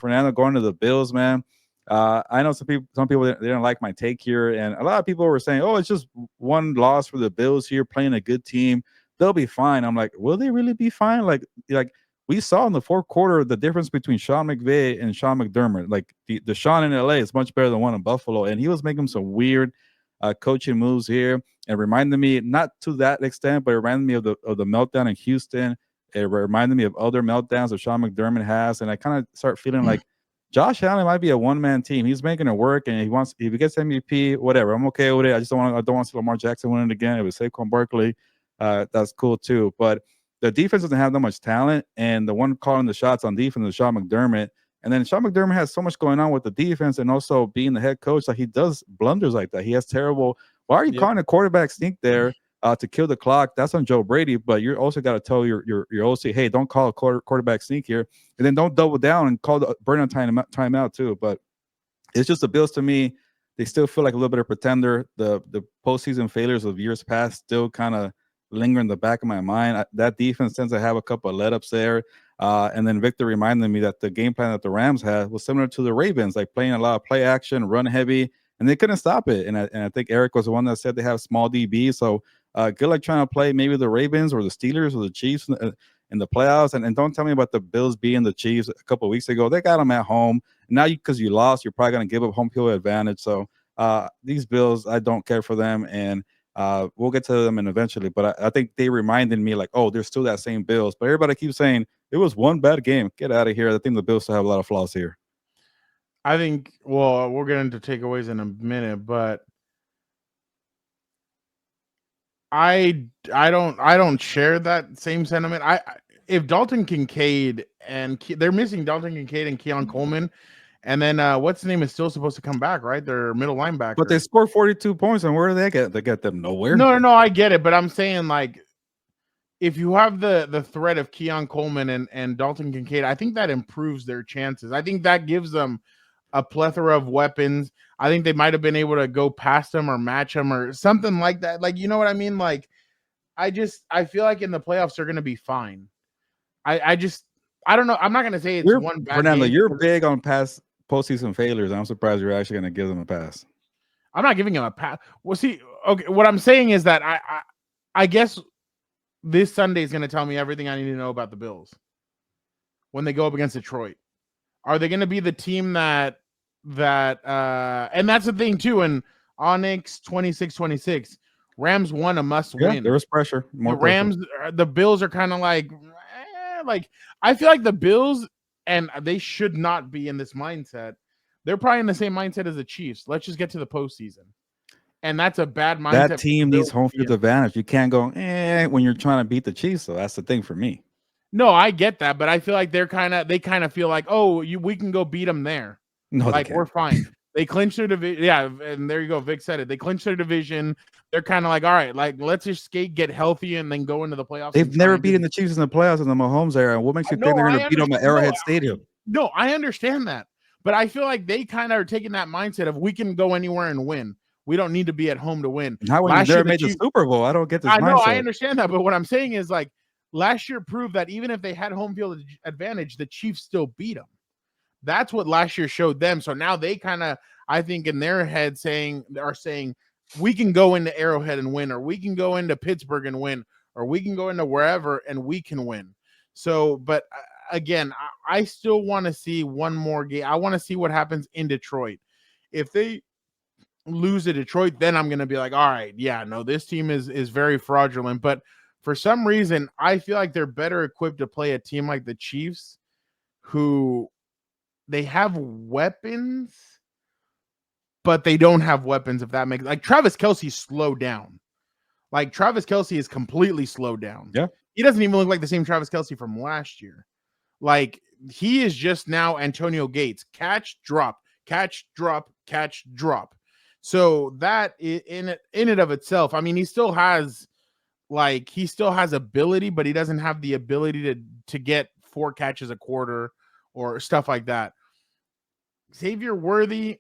Fernando going to the Bills, man. I know some people they didn't like my take here, and a lot of people were saying, "Oh, it's just one loss for the Bills here, playing a good team. They'll be fine." I'm like, will they really be fine? Like we saw in the fourth quarter the difference between Sean McVay and Sean McDermott. Like the Sean in LA is much better than one in Buffalo, and he was making some weird coaching moves here, and reminded me, not to that extent, but it reminded me of the meltdown in Houston. It reminded me of other meltdowns that Sean McDermott has, and I kind of start feeling like Josh Allen might be a one-man team. He's making it work, and if he gets MVP, whatever, I'm okay with it. I don't want to see Lamar Jackson win it again. It was Saquon Barkley. That's cool too. But the defense doesn't have that much talent, and the one calling the shots on defense is Sean McDermott. And then Sean McDermott has so much going on with the defense, and also being the head coach. Like, he does blunders like that. He has terrible. Why are you calling a quarterback sneak there to kill the clock? That's on Joe Brady. But you also got to tell your OC, hey, don't call a quarterback sneak here, and then don't double down and call the burn timeout too. But it's just the Bills, to me. They still feel like a little bit of pretender. The postseason failures of years past still kind of linger in the back of my mind. That defense tends to have a couple of let-ups there. And then Victor reminded me that the game plan that the Rams had was similar to the Ravens, like playing a lot of play action, run heavy, and they couldn't stop it. And I think Eric was the one that said they have small DB. So good luck trying to play maybe the Ravens or the Steelers or the Chiefs in the playoffs. And don't tell me about the Bills being the Chiefs a couple of weeks ago. They got them at home. Now, because you lost, you're probably going to give up home field advantage. So these Bills, I don't care for them. And we'll get to them eventually. But I think they reminded me, like, oh, they're still that same Bills. But everybody keeps saying it was one bad game. Get out of here. I think the Bills still have a lot of flaws here. I think, well, we'll get into takeaways in a minute, but I don't share that same sentiment. If Dalton Kincaid and they're missing Dalton Kincaid and Keon Coleman, and then what's the name is still supposed to come back, right? Their middle linebacker. But they scored 42 points, and where do they get? They get them nowhere. No, I get it, but I'm saying, like, if you have the threat of Keon Coleman and Dalton Kincaid, I think that improves their chances. I think that gives them a plethora of weapons. I think they might have been able to go past them or match them or something like that. Like, you know what I mean? Like, I feel like in the playoffs they're going to be fine. I don't know. I'm not going to say it's one bad Fernando, game. you're big on past postseason failures. I'm surprised you're actually going to give them a pass. I'm not giving them a pass. Well, see, okay, what I'm saying is that I guess this Sunday is going to tell me everything I need to know about the Bills when they go up against Detroit. Are they going to be the team that and that's the thing too. And Onyx 26-26, Rams won a must win. There was pressure. The Bills are kind of like I feel like the Bills, and they should not be in this mindset. They're probably in the same mindset as the Chiefs. Let's just get to the postseason. And that's a bad mindset. That team needs home field advantage. You can't go when you're trying to beat the Chiefs. So that's the thing for me. No, I get that, but I feel like they kind of feel like, oh, we can go beat them there. No, like we're fine. They clinched their division. Yeah, and there you go. Vic said it. They clinched their division. They're kind of like, all right, like let's just get healthy and then go into the playoffs. They've never beaten the Chiefs in the playoffs in the Mahomes era. What makes you think they're going to beat them at Arrowhead Stadium? No, I understand that, but I feel like they kind of are taking that mindset of we can go anywhere and win. We don't need to be at home to win. How when you never made the Super Bowl? I don't get this. I know, I understand that, but what I'm saying is, like, last year proved that even if they had home field advantage, the Chiefs still beat them. That's what last year showed them. So now they kind of, I think, in their head are saying we can go into Arrowhead and win, or we can go into Pittsburgh and win, or we can go into wherever and we can win. So, but again, I still want to see one more game. I want to see what happens in Detroit. If they lose to Detroit, then I'm going to be like, all right, yeah, no, this team is very fraudulent. But for some reason, I feel like they're better equipped to play a team like the Chiefs, who they have weapons, but they don't have weapons, if that makes, like, Travis Kelce slowed down. Like, Travis Kelce is completely slowed down. Yeah. He doesn't even look like the same Travis Kelce from last year. Like, he is just now Antonio Gates. Catch, drop, catch, drop, catch, drop. So that in it of itself, I mean, he still has ability, but he doesn't have the ability to get 4 catches a quarter or stuff like that. Xavier Worthy,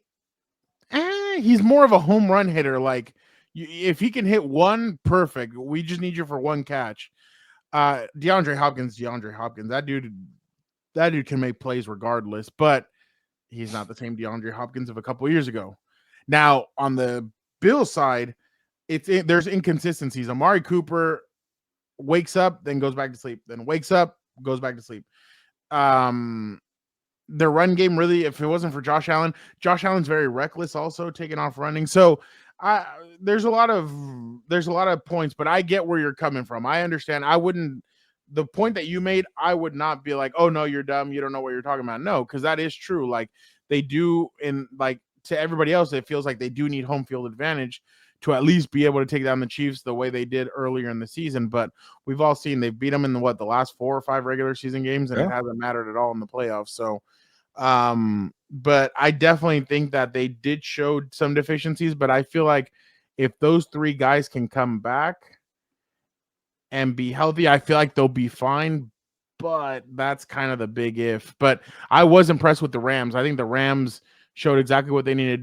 he's more of a home run hitter. Like, if he can hit one, perfect. We just need you for one catch. DeAndre Hopkins. That dude can make plays regardless, but he's not the same DeAndre Hopkins of a couple years ago. Now, on the Bills side, there's inconsistencies. Amari Cooper wakes up, then goes back to sleep, then wakes up, goes back to sleep. Their run game, really, if it wasn't for Josh Allen's very reckless, also taking off running. So there's a lot of points, but I get where you're coming from. I understand. The point that you made, I would not be like, oh no, you're dumb, you don't know what you're talking about. No, because that is true. Like they do, in like to everybody else, it feels like they do need home field advantage to at least be able to take down the Chiefs the way they did earlier in the season. But we've all seen they've beat them in the last 4 or 5 regular season games, and it hasn't mattered at all in the playoffs. So but I definitely think that they did show some deficiencies, but I feel like if those 3 guys can come back and be healthy, I feel like they'll be fine. But that's kind of the big if. But I was impressed with the Rams. I think the Rams showed exactly what they needed